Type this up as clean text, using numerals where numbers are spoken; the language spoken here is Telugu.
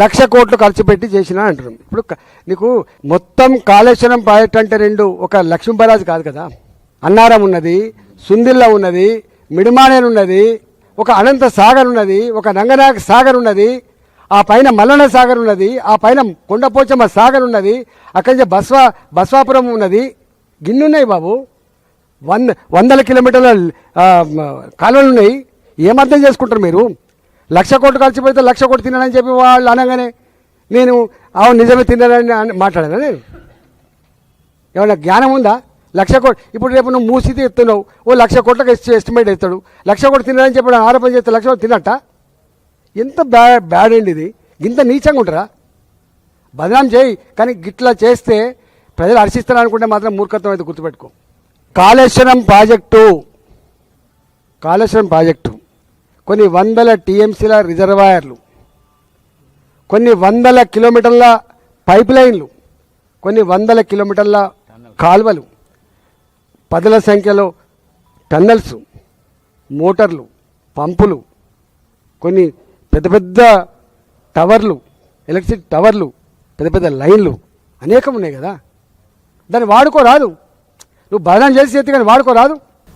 1,00,000 కోట్లు ఖర్చు పెట్టి చేసినా అంటున్నాం. ఇప్పుడు నీకు మొత్తం కాళేశ్వరం ప్రాజెక్ట్ అంటే రెండు, ఒక లక్ష్మీపరాజు కాదు కదా. అన్నారం ఉన్నది, సుందిల్ల ఉన్నది, మిడిమానేరు ఉన్నది, ఒక అనంత సాగర్ ఉన్నది, ఒక రంగనాయక సాగర్ ఉన్నది, ఆ పైన మల్లన్న సాగర్ ఉన్నది, ఆ పైన కొండపోచమ్మ సాగర్ ఉన్నది, అక్కడి నుంచి బస్వాపురం ఉన్నది. గిన్నున్నాయి బాబు, వందల కిలోమీటర్ల కాలువలు ఉన్నాయి. ఏమర్థం చేసుకుంటారు మీరు? 1,00,000 కోట్లు ఖర్చు పెడితే 1,00,000 కోట్లు తిన్నానని చెప్పి వాళ్ళు అనగానే నేను అవును నిజమే తిన్నానని మాట్లాడాను. నేను ఏమన్నా జ్ఞానం ఉందా? 1,00,000 కోట్లు ఇప్పుడు రేపు నువ్వు మూసి ఎత్తున్నావు, ఓ 1,00,000 కోట్లకు ఎస్టిమేట్ ఎత్తాడు, 1,00,000 కోట్లు తిన్నానని చెప్పి ఆరోపణ చేస్తే 1,00,000 కోట్లు తిన్నట్ట? ఎంత బ్యాడ్ అండి ఇది. ఇంత నీచంగా ఉంటారా? బదనాం చేయి, కానీ గిట్లా చేస్తే ప్రజలు హర్షిస్తారు అనుకుంటే మాత్రం మూర్ఖత్వం అయితే గుర్తుపెట్టుకో. కాళేశ్వరం ప్రాజెక్టు కొన్ని వందల టీఎంసీల రిజర్వాయర్లు, కొన్ని వందల కిలోమీటర్ల పైప్ లైన్లు, కొన్ని వందల కిలోమీటర్ల కాలువలు, పదుల సంఖ్యలో టన్నల్స్, మోటార్లు, పంపులు, కొన్ని పెద్ద పెద్ద టవర్లు, ఎలక్ట్రిసిటీ టవర్లు, పెద్ద పెద్ద లైన్లు అనేకం ఉన్నాయి కదా. దాన్ని వాడుకోరాదు. నువ్వు బదనాం చేసి ఎత్తి కానీ వాడుకోరాదు.